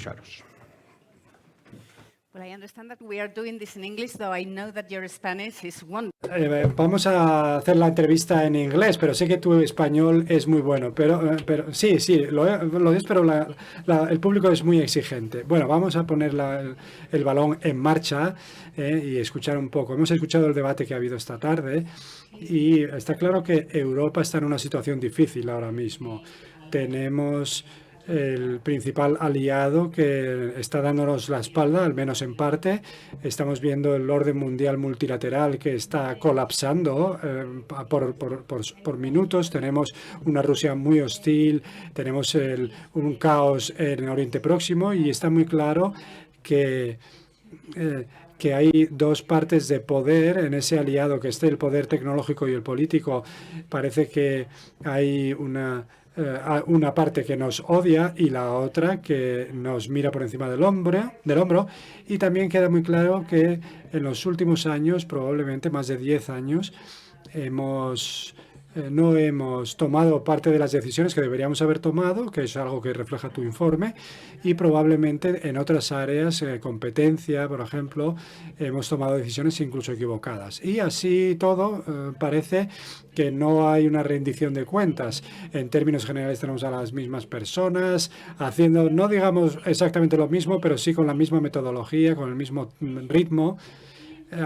escucharos. Well, I understand that we are doing this in English, though I know that your Spanish is wonderful. Vamos a hacer la entrevista en inglés, pero sé que tu español es muy bueno. Pero sí, lo es, pero el público es muy exigente. Bueno, vamos a poner el balón en marcha y escuchar un poco. Hemos escuchado el debate que ha habido esta tarde y está claro que Europa está en una situación difícil ahora mismo. Tenemos el principal aliado que está dándonos la espalda, al menos en parte. Estamos viendo el orden mundial multilateral que está colapsando por minutos. Tenemos una Rusia muy hostil, tenemos un caos en Oriente Próximo y está muy claro que hay dos partes de poder en ese aliado, que esté el poder tecnológico y el político. Parece que hay una parte que nos odia y la otra que nos mira por encima del hombro. Y también queda muy claro que en los últimos años, probablemente más de 10 años, no hemos tomado parte de las decisiones que deberíamos haber tomado, que es algo que refleja tu informe, y probablemente en otras áreas, competencia, por ejemplo, hemos tomado decisiones incluso equivocadas. Y así todo parece que no hay una rendición de cuentas. En términos generales tenemos a las mismas personas haciendo, no digamos exactamente lo mismo, pero sí con la misma metodología, con el mismo ritmo.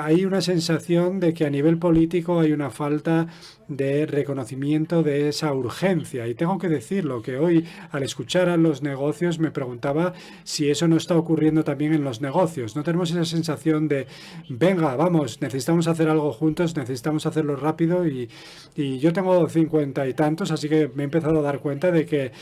Hay una sensación de que a nivel político hay una falta de reconocimiento de esa urgencia. Y tengo que decirlo, que hoy al escuchar a los negocios me preguntaba si eso no está ocurriendo también en los negocios. No tenemos esa sensación de, venga, vamos, necesitamos hacer algo juntos, necesitamos hacerlo rápido. Y yo tengo 50 y tantos, así que me he empezado a dar cuenta de que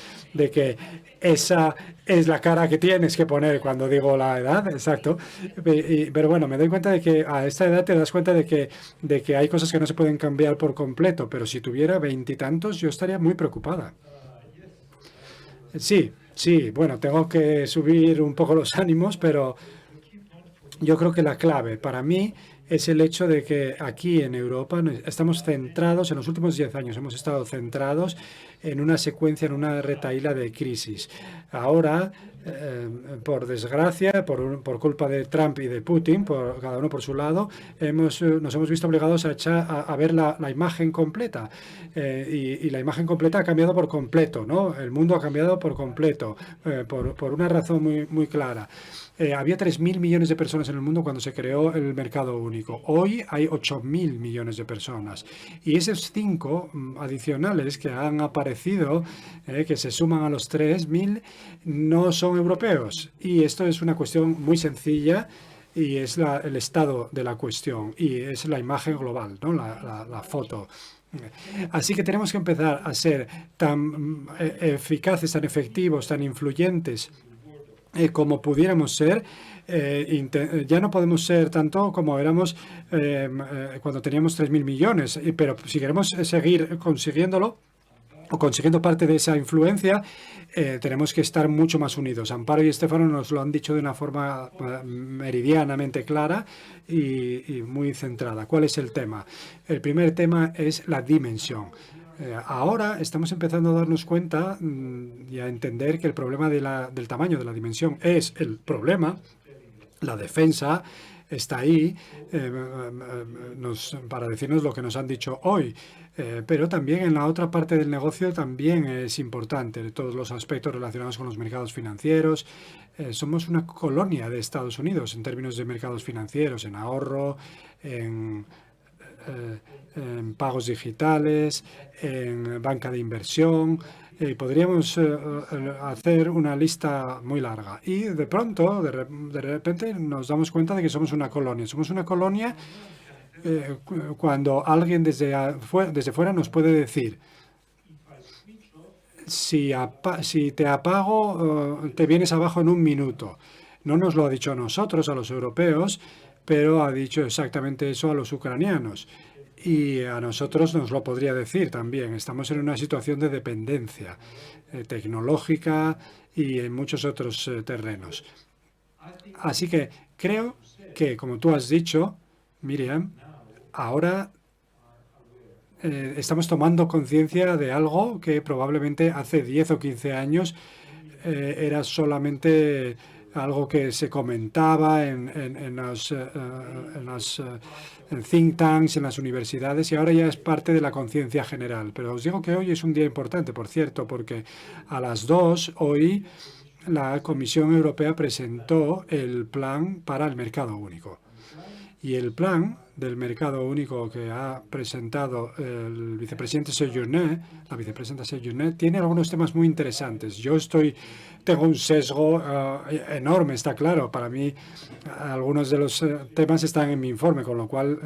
esa es la cara que tienes que poner cuando digo la edad, exacto. Pero bueno, me doy cuenta de que a esta edad te das cuenta de que hay cosas que no se pueden cambiar por completo, pero si tuviera 20 y tantos yo estaría muy preocupada. Sí, bueno, tengo que subir un poco los ánimos, pero yo creo que la clave para mí es el hecho de que aquí en Europa estamos centrados, en los últimos 10 años hemos estado centrados en una secuencia, en una retahíla de crisis. Ahora, por desgracia, por culpa de Trump y de Putin, cada uno por su lado, nos hemos visto obligados a ver la imagen completa. Y la imagen completa ha cambiado por completo, ¿no? El mundo ha cambiado por completo, por una razón muy, muy clara. Había 3.000 millones de personas en el mundo cuando se creó el mercado único. Hoy hay 8.000 millones de personas. Y esos 5 adicionales que han aparecido, que se suman a los 3.000, no son europeos. Y esto es una cuestión muy sencilla y es el estado de la cuestión. Y es la imagen global, ¿no? La foto. Así que tenemos que empezar a ser tan eficaces, tan efectivos, tan influyentes como pudiéramos ser. Ya no podemos ser tanto como éramos cuando teníamos 3.000 millones, pero si queremos seguir consiguiéndolo o consiguiendo parte de esa influencia, tenemos que estar mucho más unidos. Amparo y Estefano nos lo han dicho de una forma meridianamente clara y muy centrada. ¿Cuál es el tema? El primer tema es la dimensión. Ahora estamos empezando a darnos cuenta y a entender que el problema del tamaño de la dimensión es el problema. La defensa está ahí para decirnos lo que nos han dicho hoy. Pero también en la otra parte del negocio también es importante, todos los aspectos relacionados con los mercados financieros. Somos una colonia de Estados Unidos en términos de mercados financieros, en ahorro, en pagos digitales, en banca de inversión. Podríamos hacer una lista muy larga. Y de pronto, de repente, nos damos cuenta de que somos una colonia. Somos una colonia cuando alguien desde fuera nos puede decir, si te apago, te vienes abajo en un minuto. No nos lo ha dicho a nosotros, a los europeos, pero ha dicho exactamente eso a los ucranianos. Y a nosotros nos lo podría decir también. Estamos en una situación de dependencia tecnológica y en muchos otros terrenos. Así que creo que, como tú has dicho, Miriam, ahora estamos tomando conciencia de algo que probablemente hace 10 o 15 años era solamente algo que se comentaba en think tanks, en las universidades, y ahora ya es parte de la conciencia general. Pero os digo que hoy es un día importante, por cierto, porque a las 2 hoy la Comisión Europea presentó el plan para el mercado único. Y el plan del mercado único que ha presentado el vicepresidente Séjourné, la vicepresidenta Séjourné, tiene algunos temas muy interesantes. Tengo un sesgo enorme, está claro. Para mí, algunos de los temas están en mi informe, con lo cual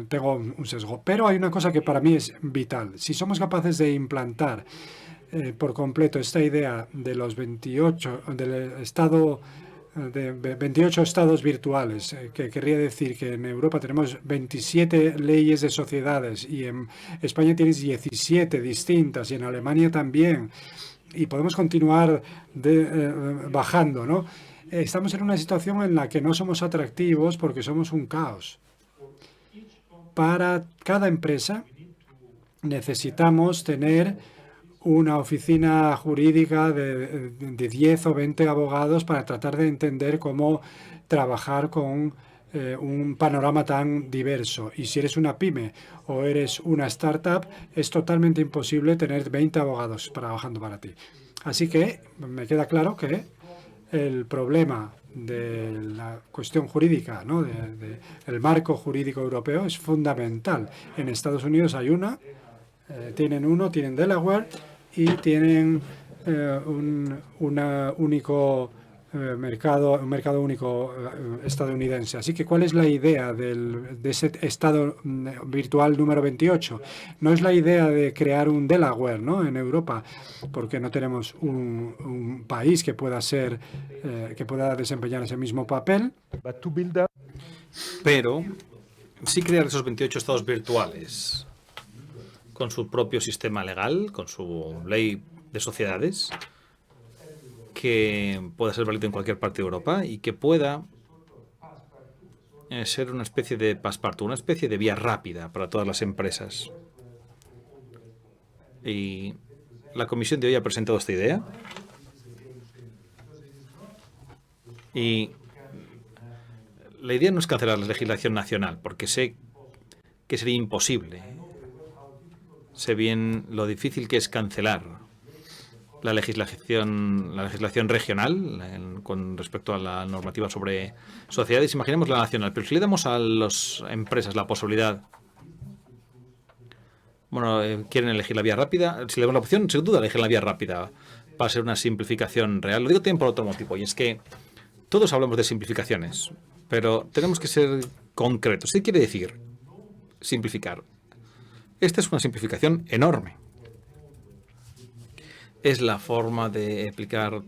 tengo un sesgo. Pero hay una cosa que para mí es vital. Si somos capaces de implantar por completo esta idea de los 28, del estado de 28 estados virtuales, que querría decir que en Europa tenemos 27 leyes de sociedades y en España tienes 17 distintas y en Alemania también, y podemos continuar bajando, ¿no? Estamos en una situación en la que no somos atractivos porque somos un caos. Para cada empresa necesitamos tener una oficina jurídica de 10 o 20 abogados para tratar de entender cómo trabajar con un panorama tan diverso. Y si eres una pyme o eres una startup, es totalmente imposible tener 20 abogados trabajando para ti. Así que me queda claro que el problema de la cuestión jurídica, ¿no? El marco jurídico europeo es fundamental. En Estados Unidos hay tienen Delaware y tienen un mercado único estadounidense. Así que, ¿cuál es la idea de ese estado virtual número 28? No es la idea de crear un Delaware, ¿no?, en Europa, porque no tenemos un país que pueda desempeñar ese mismo papel. Pero sí crear esos 28 estados virtuales con su propio sistema legal, con su ley de sociedades, que pueda ser válido en cualquier parte de Europa y que pueda ser una especie de passepartout, una especie de vía rápida para todas las empresas. Y la comisión de hoy ha presentado esta idea. Y la idea no es cancelar la legislación nacional, porque sé que sería imposible. Sé bien lo difícil que es cancelar la legislación regional con respecto a la normativa sobre sociedades. Imaginemos la nacional, pero si le damos a las empresas la posibilidad, quieren elegir la vía rápida, si le damos la opción, sin duda elegir la vía rápida para ser una simplificación real. Lo digo también por otro motivo, y es que todos hablamos de simplificaciones, pero tenemos que ser concretos. ¿Qué quiere decir simplificar? Esta es una simplificación enorme. Es la forma de evitar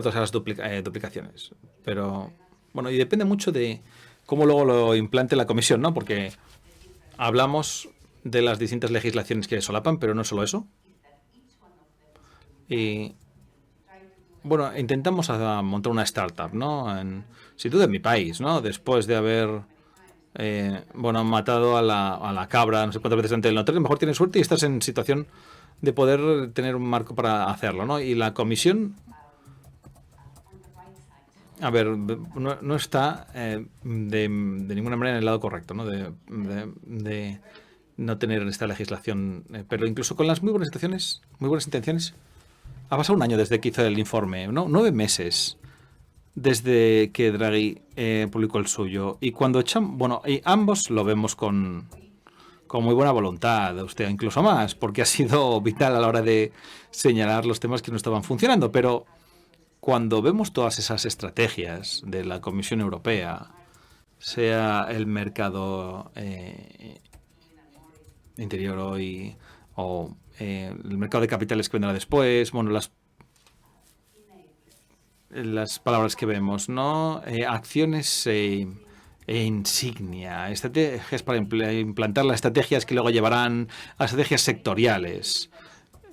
todas las duplicaciones. Pero, y depende mucho de cómo luego lo implante la comisión, ¿no? Porque hablamos de las distintas legislaciones que solapan, pero no solo eso. Y, intentamos montar una startup, ¿no? Sin duda en mi país, ¿no? Después de haber matado a la cabra no sé cuántas veces ante el notario, mejor tienes suerte y estás en situación de poder tener un marco para hacerlo, ¿no? Y la comisión, no está de ninguna manera en el lado correcto, ¿no? De no tener esta legislación, pero incluso con las muy buenas intenciones, ha pasado un año desde que hizo el informe, ¿no? 9 meses desde que Draghi publicó el suyo. Y cuando y ambos lo vemos con muy buena voluntad, usted incluso más, porque ha sido vital a la hora de señalar los temas que no estaban funcionando. Pero cuando vemos todas esas estrategias de la Comisión Europea, sea el mercado interior hoy o el mercado de capitales que vendrá después, las palabras que vemos, ¿no? Acciones insignia, estrategias para implantar las estrategias que luego llevarán a estrategias sectoriales.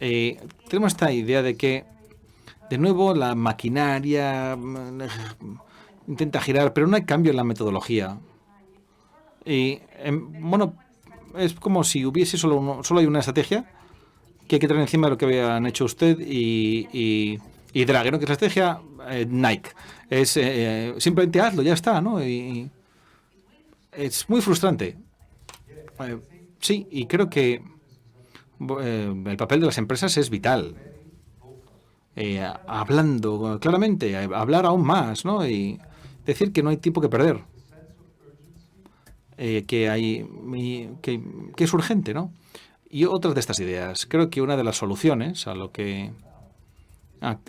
Tenemos esta idea de que, de nuevo, la maquinaria intenta girar, pero no hay cambio en la metodología. Y, es como si hubiese solo hay una estrategia que hay que tener encima de lo que habían hecho usted y Draghi, ¿no? Que la estrategia Nike es simplemente hazlo, ya está, ¿no? Y es muy frustrante. Sí, y creo que el papel de las empresas es vital. Hablando claramente, hablar aún más, ¿no? Y decir que no hay tiempo que perder. Que es urgente, ¿no? Y otras de estas ideas. Creo que una de las soluciones a lo que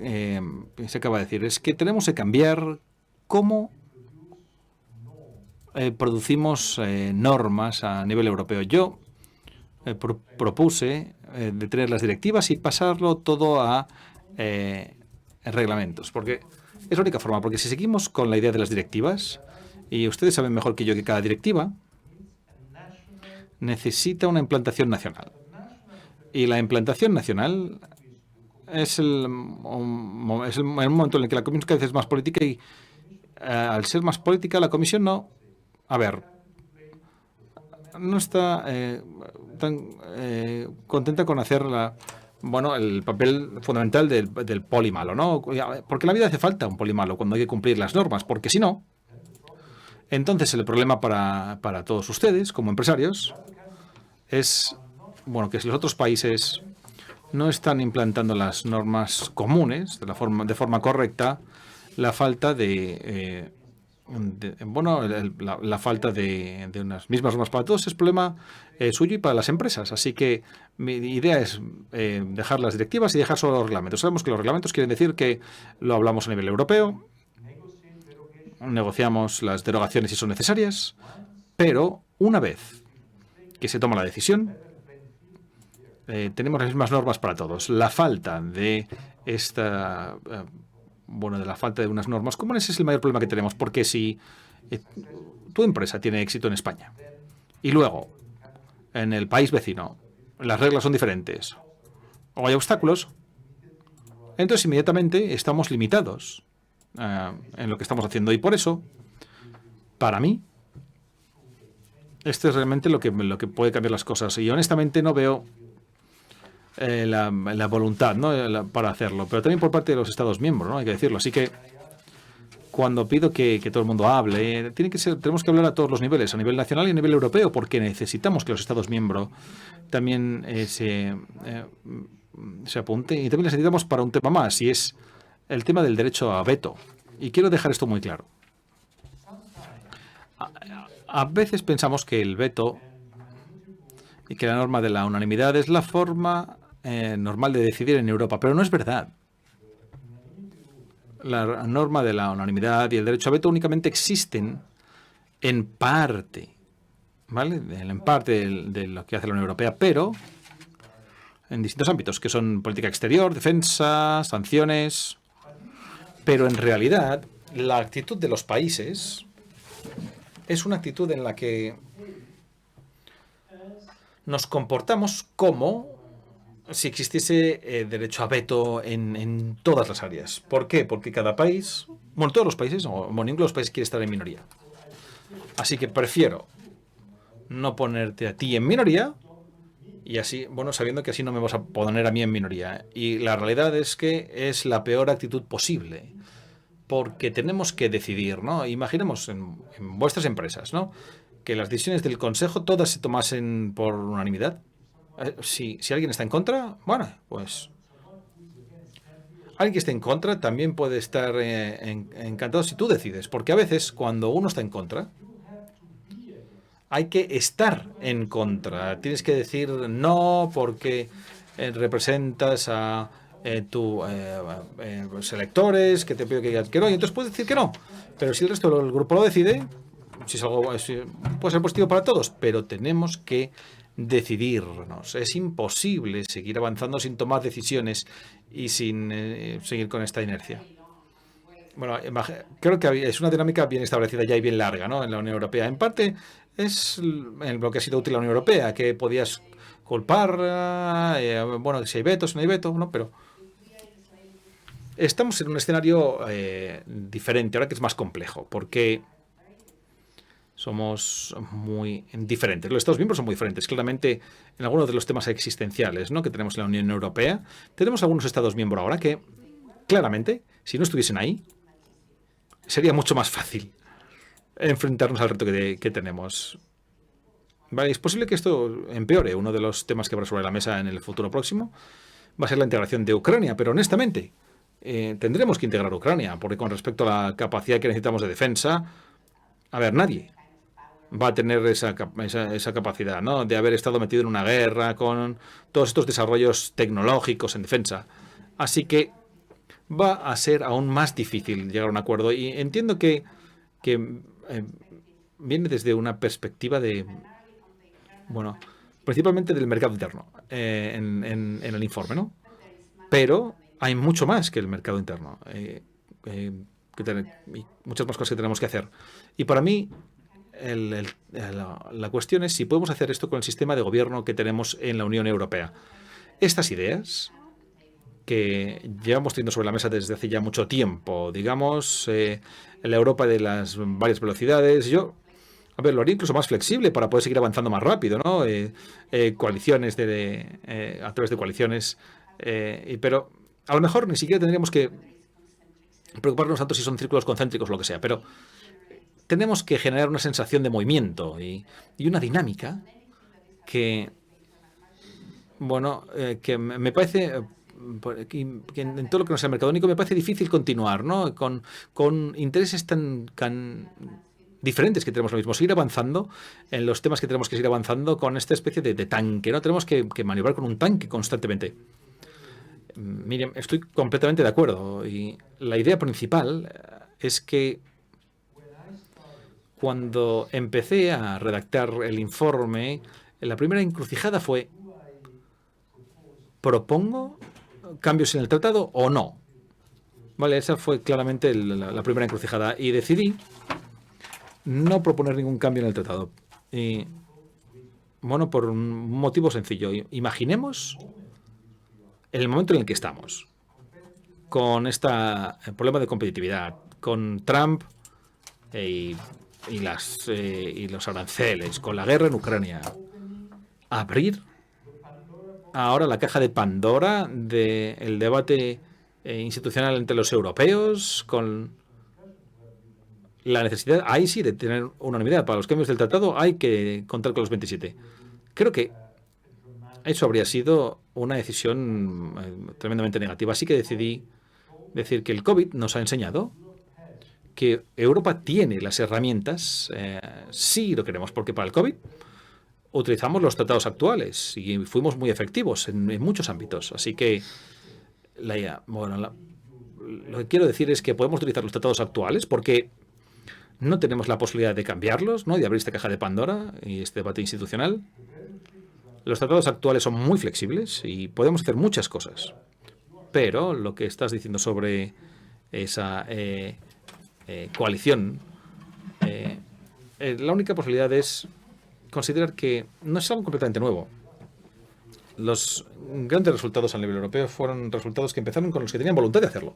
se acaba de decir es que tenemos que cambiar cómo producimos normas a nivel europeo. Yo propuse detener las directivas y pasarlo todo a reglamentos, porque es la única forma, porque si seguimos con la idea de las directivas, y ustedes saben mejor que yo que cada directiva necesita una implantación nacional. Y la implantación nacional es el momento en el que la Comisión cada vez es más política y al ser más política la Comisión no está tan contenta con hacer el papel fundamental del poli malo, ¿no? Porque en la vida hace falta un poli malo cuando hay que cumplir las normas, porque si no, entonces el problema para todos ustedes como empresarios es que si los otros países no están implantando las normas comunes de forma correcta, la falta la falta de unas mismas normas para todos es problema suyo y para las empresas. Así que mi idea es dejar las directivas y dejar solo los reglamentos. Sabemos que los reglamentos quieren decir que lo hablamos a nivel europeo, negociamos las derogaciones si son necesarias, pero una vez que se toma la decisión, tenemos las mismas normas para todos. La falta de la falta de unas normas comunes es el mayor problema que tenemos, porque si tu empresa tiene éxito en España y luego en el país vecino las reglas son diferentes o hay obstáculos, entonces inmediatamente estamos limitados en lo que estamos haciendo. Y por eso, para mí, esto es realmente lo que puede cambiar las cosas. Y honestamente no veo la voluntad, ¿no? Para hacerlo, pero también por parte de los Estados miembros, ¿no? Hay que decirlo. Así que cuando pido que todo el mundo hable, tenemos que hablar a todos los niveles, a nivel nacional y a nivel europeo, porque necesitamos que los Estados miembros también se apunten, y también les necesitamos para un tema más, y es el tema del derecho a veto. Y quiero dejar esto muy claro. A veces pensamos que el veto y que la norma de la unanimidad es la forma normal de decidir en Europa, pero no es verdad. La norma de la unanimidad y el derecho a veto únicamente existen en parte, ¿vale? En parte de lo que hace la Unión Europea, pero en distintos ámbitos, que son política exterior, defensa, sanciones. Pero en realidad, la actitud de los países es una actitud en la que nos comportamos como si existiese derecho a veto en todas las áreas. ¿Por qué? Porque cada país, todos los países, ninguno de los países quiere estar en minoría. Así que prefiero no ponerte a ti en minoría y así, sabiendo que así no me vas a poner a mí en minoría. Y la realidad es que es la peor actitud posible, porque tenemos que decidir, ¿no? Imaginemos en vuestras empresas, ¿no?, que las decisiones del Consejo todas se tomasen por unanimidad. Si alguien está en contra, pues alguien que esté en contra también puede estar encantado si tú decides, porque a veces cuando uno está en contra hay que estar en contra. Tienes que decir no porque representas a tus electores que te pido que digan que no, y entonces puedes decir que no. Pero si el resto del grupo lo decide, puede ser positivo para todos, pero tenemos que decidirnos. Es imposible seguir avanzando sin tomar decisiones y sin seguir con esta inercia. Creo que es una dinámica bien establecida ya y bien larga, ¿no?, en la Unión Europea. En parte es lo que ha sido útil la Unión Europea, que podías culpar, si hay vetos, no hay veto, ¿no? Pero estamos en un escenario diferente, ahora que es más complejo, porque somos muy diferentes. Los Estados miembros son muy diferentes. Claramente, en algunos de los temas existenciales, ¿no?, que tenemos en la Unión Europea, tenemos algunos Estados miembros ahora que, claramente, si no estuviesen ahí, sería mucho más fácil enfrentarnos al reto que tenemos. Vale, es posible que esto empeore. Uno de los temas que habrá sobre la mesa en el futuro próximo va a ser la integración de Ucrania, pero honestamente tendremos que integrar Ucrania, porque con respecto a la capacidad que necesitamos de defensa, a ver, nadie va a tener esa capacidad, ¿no?, de haber estado metido en una guerra con todos estos desarrollos tecnológicos en defensa. Así que va a ser aún más difícil llegar a un acuerdo. Y entiendo que viene desde una perspectiva de, bueno, principalmente del mercado interno en el informe, ¿no? Pero hay mucho más que el mercado interno. Y muchas más cosas que tenemos que hacer. Y para mí, la cuestión es si podemos hacer esto con el sistema de gobierno que tenemos en la Unión Europea. Estas ideas que llevamos teniendo sobre la mesa desde hace ya mucho tiempo, digamos, en la Europa de las varias velocidades, yo, a ver, lo haría incluso más flexible para poder seguir avanzando más rápido, ¿no? Coaliciones a través de coaliciones, pero a lo mejor ni siquiera tendríamos que preocuparnos tanto si son círculos concéntricos o lo que sea, pero tenemos que generar una sensación de movimiento y una dinámica que, bueno, que me parece, que en todo lo que no sea mercado único, me parece difícil continuar, ¿no?, con intereses tan diferentes que tenemos lo mismo. Seguir avanzando en los temas que tenemos que seguir avanzando con esta especie de tanque, ¿no? Tenemos que maniobrar con un tanque constantemente. Miriam, estoy completamente de acuerdo. Y la idea principal es que cuando empecé a redactar el informe, la primera encrucijada fue: ¿propongo cambios en el tratado o no? Vale, esa fue claramente la primera encrucijada. Y decidí no proponer ningún cambio en el tratado. Y, bueno, por un motivo sencillo. Imaginemos el momento en el que estamos, con este problema de competitividad, con Trump y los aranceles, con la guerra en Ucrania. Abrir ahora la caja de Pandora del debate institucional entre los europeos, con la necesidad, ahí sí, de tener unanimidad para los cambios del tratado, hay que contar con los 27. Creo que eso habría sido una decisión tremendamente negativa. Así que decidí decir que el COVID nos ha enseñado que Europa tiene las herramientas, si lo queremos, porque para el COVID utilizamos los tratados actuales y fuimos muy efectivos en muchos ámbitos. Así que, lo que quiero decir es que podemos utilizar los tratados actuales porque no tenemos la posibilidad de cambiarlos, ¿no?, de abrir esta caja de Pandora y este debate institucional. Los tratados actuales son muy flexibles y podemos hacer muchas cosas. Pero lo que estás diciendo sobre esa coalición, la única posibilidad es considerar que no es algo completamente nuevo. Los grandes resultados a nivel europeo fueron resultados que empezaron con los que tenían voluntad de hacerlo.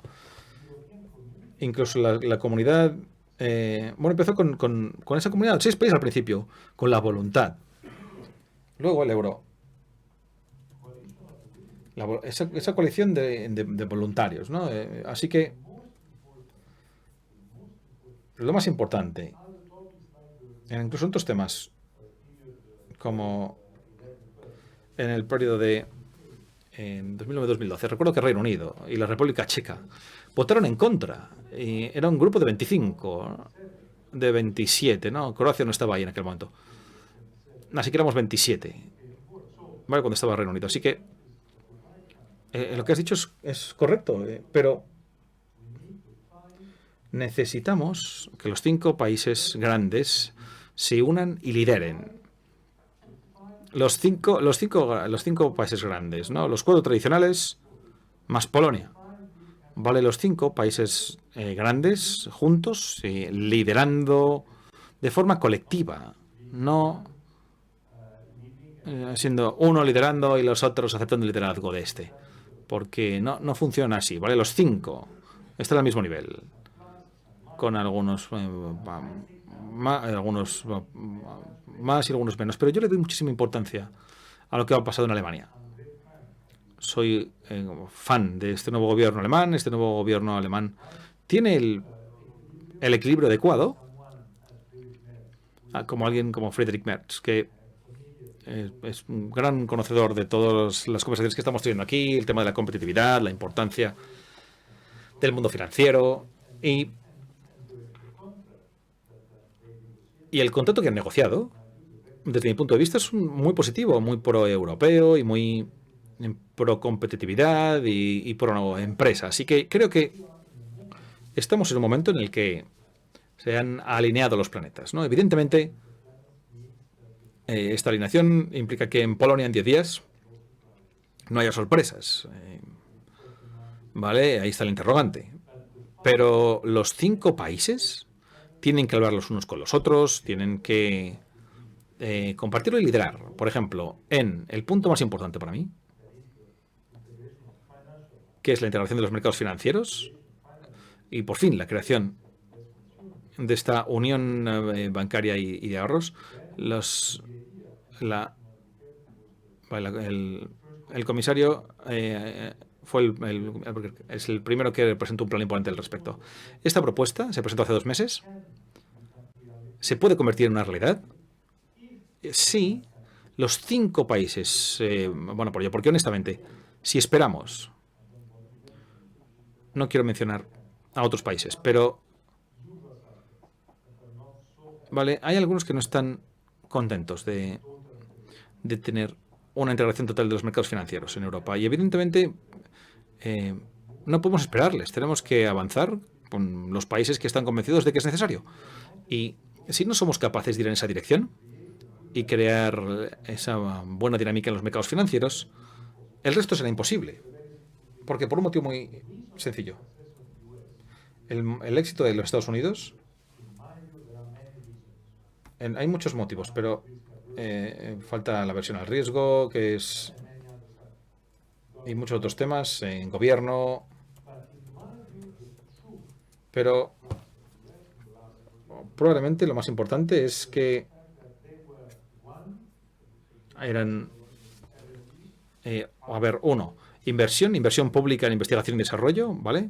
Incluso la comunidad, empezó con esa comunidad, 6 países al principio, con la voluntad. Luego el euro. Esa coalición de voluntarios, ¿no? Así que lo más importante, incluso en otros temas, como en el periodo de 2009-2012, recuerdo que Reino Unido y la República Checa votaron en contra. Y era un grupo de 25, de 27, ¿no? Croacia no estaba ahí en aquel momento. Así que éramos 27, ¿vale?, cuando estaba Reino Unido. Así que lo que has dicho es correcto, pero necesitamos que los 5 países grandes se unan y lideren. Los cinco países grandes, ¿no? Los 4 tradicionales más Polonia. Vale, los 5 países grandes juntos, liderando de forma colectiva, no siendo uno liderando y los otros aceptando el liderazgo de este. Porque no funciona así, ¿vale? Los 5 están al mismo nivel. con algunos, algunos más y algunos menos, pero yo le doy muchísima importancia a lo que ha pasado en Alemania. Soy fan de este nuevo gobierno alemán. Este nuevo gobierno alemán tiene el equilibrio adecuado, como alguien como Friedrich Merz, que es un gran conocedor de todas las conversaciones que estamos teniendo aquí, el tema de la competitividad, la importancia del mundo financiero y el contrato que han negociado, desde mi punto de vista, es muy positivo, muy pro-europeo y muy pro competitividad y pro empresa. Así que creo que estamos en un momento en el que se han alineado los planetas, ¿no? Evidentemente, esta alineación implica que en Polonia en 10 días no haya sorpresas. ¿Vale? Ahí está el interrogante. Pero los 5 países tienen que hablar los unos con los otros, tienen que compartirlo y liderar. Por ejemplo, en el punto más importante para mí, que es la integración de los mercados financieros y por fin la creación de esta unión bancaria y de ahorros, el comisario fue es el primero que presentó un plan importante al respecto. Esta propuesta se presentó hace 2 meses. ¿Se puede convertir en una realidad? Sí, los 5 países van por ello, porque honestamente, si esperamos, no quiero mencionar a otros países, pero vale, hay algunos que no están contentos de tener una integración total de los mercados financieros en Europa. Y evidentemente no podemos esperarles. Tenemos que avanzar con los países que están convencidos de que es necesario. Y si no somos capaces de ir en esa dirección y crear esa buena dinámica en los mercados financieros, el resto será imposible. Porque por un motivo muy sencillo. El éxito de los Estados Unidos, hay muchos motivos, pero falta la aversión al riesgo, que es... y muchos otros temas en gobierno. Pero probablemente lo más importante es que eran... inversión pública en investigación y desarrollo, ¿vale?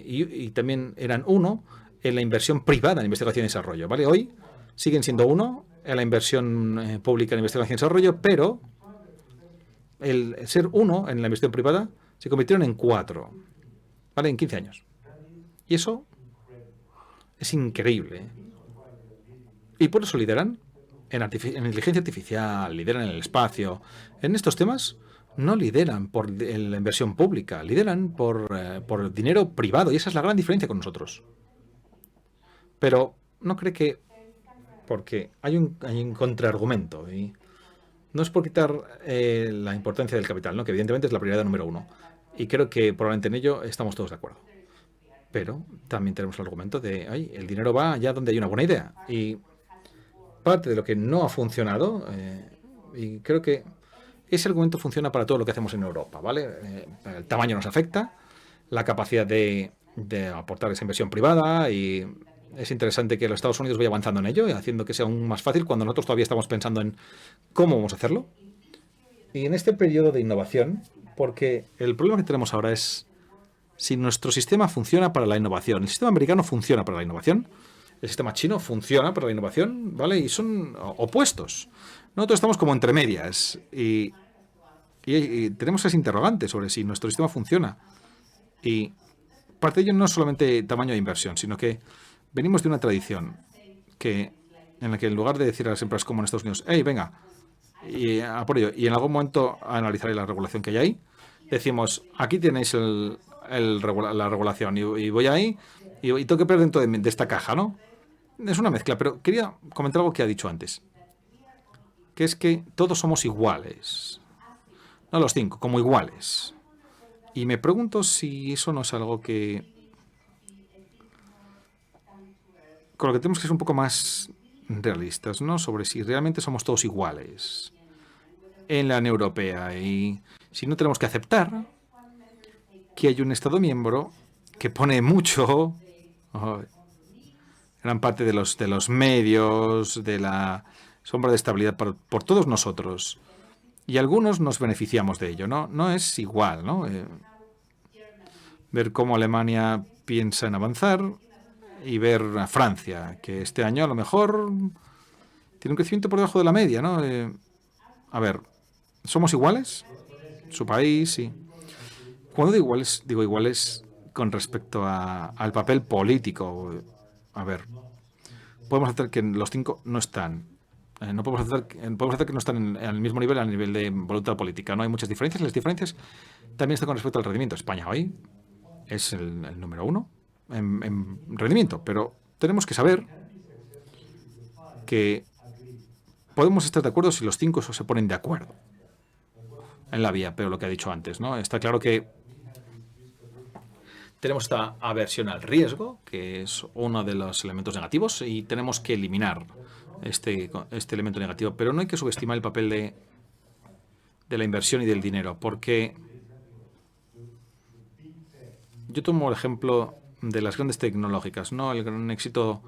Y también eran 1 en la inversión privada en investigación y desarrollo, ¿vale? Hoy siguen siendo 1 en la inversión pública en investigación y desarrollo, pero el ser 1 en la inversión privada se convirtieron en 4, ¿vale? En 15 años. Y eso es increíble. Y por eso lideran en inteligencia artificial, lideran en el espacio. En estos temas no lideran por la inversión pública, lideran por dinero privado. Y esa es la gran diferencia con nosotros. Pero no cree que... porque hay un contraargumento. Y no es por quitar la importancia del capital, ¿no? Que evidentemente es la prioridad número 1. Y creo que probablemente en ello estamos todos de acuerdo. Pero también tenemos el argumento de, el dinero va allá donde hay una buena idea. Y parte de lo que no ha funcionado, y creo que ese argumento funciona para todo lo que hacemos en Europa, ¿vale? El tamaño nos afecta, la capacidad de aportar esa inversión privada, y es interesante que los Estados Unidos vaya avanzando en ello y haciendo que sea aún más fácil cuando nosotros todavía estamos pensando en cómo vamos a hacerlo. Y en este periodo de innovación, porque el problema que tenemos ahora es si nuestro sistema funciona para la innovación. El sistema americano funciona para la innovación, el sistema chino funciona para la innovación, ¿vale? Y son opuestos. Nosotros estamos como entre medias y tenemos ese interrogante sobre si nuestro sistema funciona. Y parte de ello no es solamente tamaño de inversión, sino que venimos de una tradición en la que en lugar de decir a las empresas como en Estados Unidos, hey, venga, y a por ello, y en algún momento analizaré la regulación que hay ahí, decimos, aquí tenéis la regulación y voy ahí y tengo que perder dentro de esta caja, ¿no? Es una mezcla, pero quería comentar algo que ha dicho antes, que es que todos somos iguales, no los 5, como iguales. Y me pregunto si eso no es algo con lo que tenemos que ser un poco más realistas, ¿no? Sobre si realmente somos todos iguales en la Unión Europea y si no tenemos que aceptar que hay un Estado miembro que pone mucho, gran parte de los medios, de la sombra de estabilidad por todos nosotros. Y algunos nos beneficiamos de ello, ¿no? No es igual, ¿no? Ver cómo Alemania piensa en avanzar y ver a Francia, que este año a lo mejor tiene un crecimiento por debajo de la media, ¿no? A ver, ¿somos iguales? Su país, sí. Cuando digo iguales con respecto al papel político. A ver, podemos hacer que los 5 no están. No podemos hacer que no están al mismo nivel, a nivel de voluntad política. No hay muchas diferencias. Las diferencias también están con respecto al rendimiento. España hoy es el número 1 en rendimiento, pero tenemos que saber que podemos estar de acuerdo si los 5 se ponen de acuerdo en la vía, pero lo que ha dicho antes, ¿no? Está claro que tenemos esta aversión al riesgo, que es uno de los elementos negativos, y tenemos que eliminar este elemento negativo. Pero no hay que subestimar el papel de la inversión y del dinero, porque yo tomo el ejemplo de las grandes tecnológicas, ¿no? El gran éxito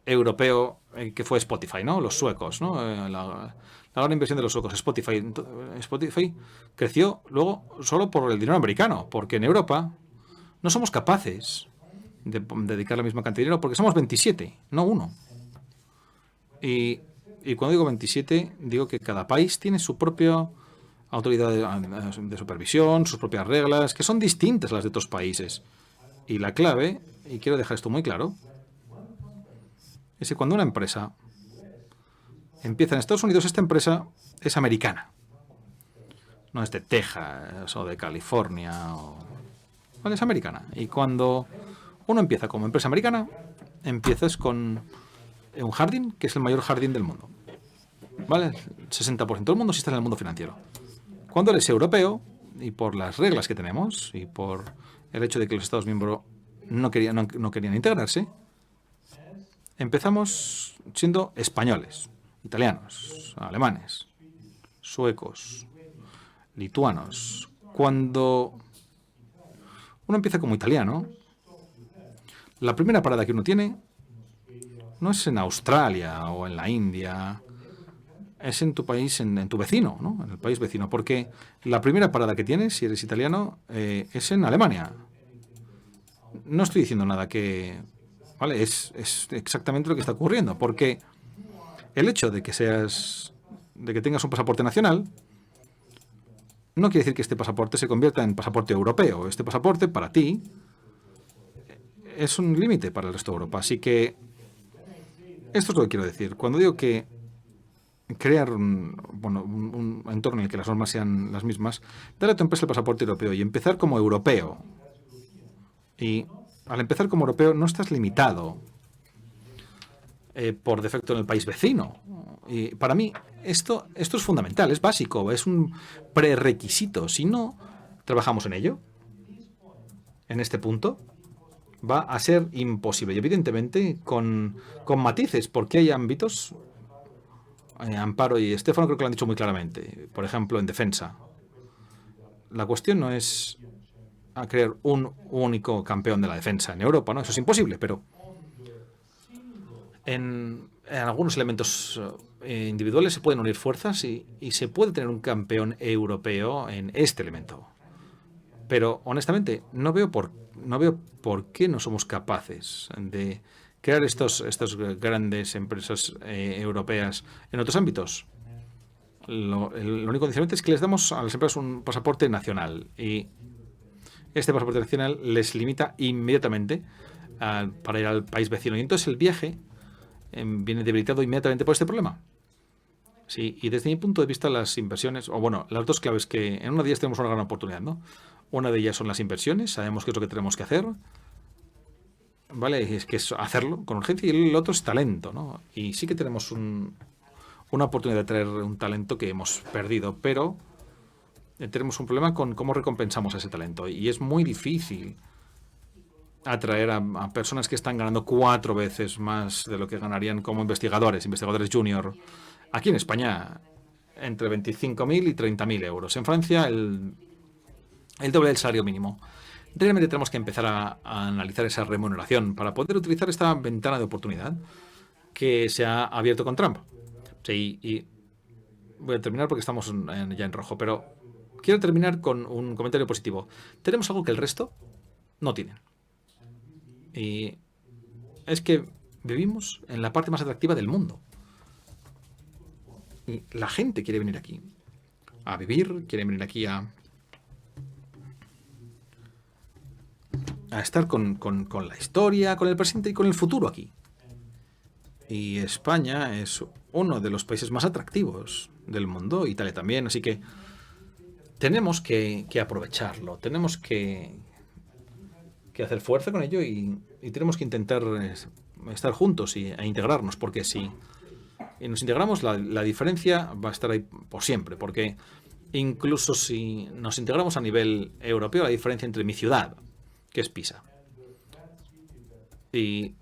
europeo que fue Spotify, ¿no? Los suecos, ¿no? La gran inversión de los suecos, Spotify creció luego solo por el dinero americano, porque en Europa no somos capaces de dedicar la misma cantidad de dinero porque somos 27, no 1. Y cuando digo 27, digo que cada país tiene su propia autoridad de supervisión, sus propias reglas, que son distintas a las de otros países. Y la clave, y quiero dejar esto muy claro, es que cuando una empresa empieza en Estados Unidos, esta empresa es americana. No es de Texas o de California. ¿Vale? Es americana. Y cuando uno empieza como empresa americana, empiezas con un jardín que es el mayor jardín del mundo. ¿Vale? El 60% del mundo sí está en el mundo financiero. Cuando eres europeo, y por las reglas que tenemos, y por el hecho de que los Estados miembros no querían integrarse, empezamos siendo españoles, italianos, alemanes, suecos, lituanos. Cuando uno empieza como italiano, la primera parada que uno tiene no es en Australia o en la India, es en tu país, en tu vecino, ¿no? En el país vecino, porque la primera parada que tienes, si eres italiano, es en Alemania. No estoy diciendo nada que... ¿Vale? Es exactamente lo que está ocurriendo, porque el hecho de que tengas un pasaporte nacional no quiere decir que este pasaporte se convierta en pasaporte europeo. Este pasaporte, para ti, es un límite para el resto de Europa. Así que esto es lo que quiero decir. Cuando digo que crear un entorno en el que las normas sean las mismas, darle a tu empresa el pasaporte europeo y empezar como europeo. Y al empezar como europeo no estás limitado por defecto en el país vecino. Y para mí esto es fundamental, es básico, es un prerequisito. Si no trabajamos en ello, en este punto, va a ser imposible. Y evidentemente con matices, porque hay ámbitos, Amparo y Estefano creo que lo han dicho muy claramente. Por ejemplo, en defensa. La cuestión no es a crear un único campeón de la defensa en Europa, ¿no? Eso es imposible, pero en algunos elementos individuales se pueden unir fuerzas y se puede tener un campeón europeo en este elemento. Pero, honestamente, no veo por qué no somos capaces de crear estas grandes empresas europeas en otros ámbitos. El único condicionante es que les damos a las empresas un pasaporte nacional y este pasaporte nacional les limita inmediatamente para ir al país vecino. Y entonces el viaje viene debilitado inmediatamente por este problema. Sí, y desde mi punto de vista las inversiones, las dos claves que en una de ellas tenemos una gran oportunidad, ¿no? Una de ellas son las inversiones, sabemos qué es lo que tenemos que hacer, ¿vale? Es que es hacerlo con urgencia, y el otro es talento, ¿no? Y sí que tenemos una oportunidad de traer un talento que hemos perdido, pero tenemos un problema con cómo recompensamos a ese talento. Y es muy difícil atraer a personas que están ganando 4 veces más de lo que ganarían como investigadores junior. Aquí en España, entre 25.000 y 30.000 euros. En Francia, el doble del salario mínimo. realmente tenemos que empezar a analizar esa remuneración para poder utilizar esta ventana de oportunidad que se ha abierto con Trump. Sí, y voy a terminar porque estamos ya en rojo, pero quiero terminar con un comentario positivo. Tenemos algo que el resto no tienen. Y es que vivimos en la parte más atractiva del mundo. Y la gente quiere venir aquí a vivir, quiere venir aquí a estar con la historia, con el presente y con el futuro aquí. Y España es uno de los países más atractivos del mundo, Italia también, así que tenemos que aprovecharlo, tenemos que hacer fuerza con ello y tenemos que intentar estar juntos e integrarnos, porque si nos integramos, la diferencia va a estar ahí por siempre, porque incluso si nos integramos a nivel europeo, la diferencia entre mi ciudad, que es Pisa, y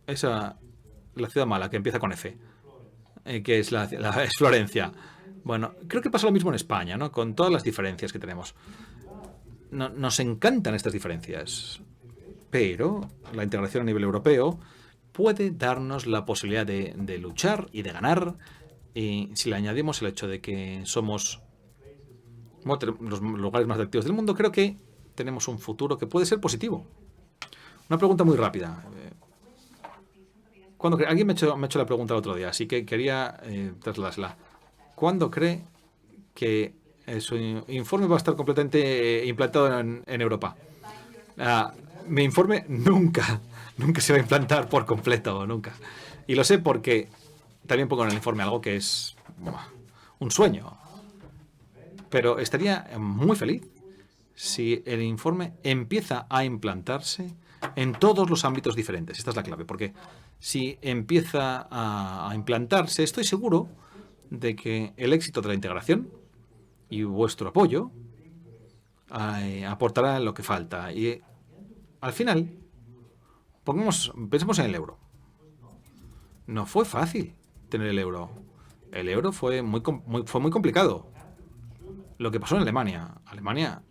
la ciudad mala, que empieza con F, que es es Florencia. Bueno, creo que pasa lo mismo en España, ¿no? Con todas las diferencias que tenemos. Nos encantan estas diferencias, pero la integración a nivel europeo puede darnos la posibilidad de luchar y de ganar. Y si le añadimos el hecho de que somos los lugares más atractivos del mundo, creo que tenemos un futuro que puede ser positivo. Una pregunta muy rápida. Alguien me ha hecho la pregunta el otro día, así que quería trasladársela. ¿Cuándo cree que su informe va a estar completamente implantado en Europa? Mi informe nunca se va a implantar por completo, nunca. Y lo sé porque también pongo en el informe algo que es un sueño. Pero estaría muy feliz si el informe empieza a implantarse en todos los ámbitos diferentes. Esta es la clave, porque si empieza a implantarse, estoy seguro de que el éxito de la integración y vuestro apoyo aportará lo que falta. Y al final, pensemos en el euro. No fue fácil tener el euro. El euro fue muy complicado. Lo que pasó en Alemania. Alemania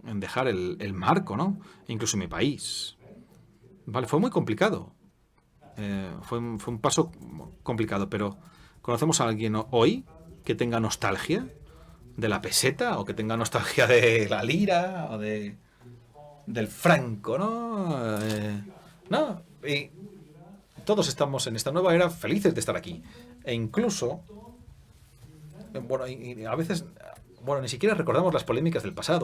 en dejar el marco, ¿no? Incluso en mi país. Vale, fue muy complicado. Fue un paso complicado, pero ¿conocemos a alguien hoy que tenga nostalgia de la peseta o que tenga nostalgia de la lira o del franco, ¿no? No, y todos estamos en esta nueva era felices de estar aquí. E incluso, bueno, y a veces, bueno, ni siquiera recordamos las polémicas del pasado.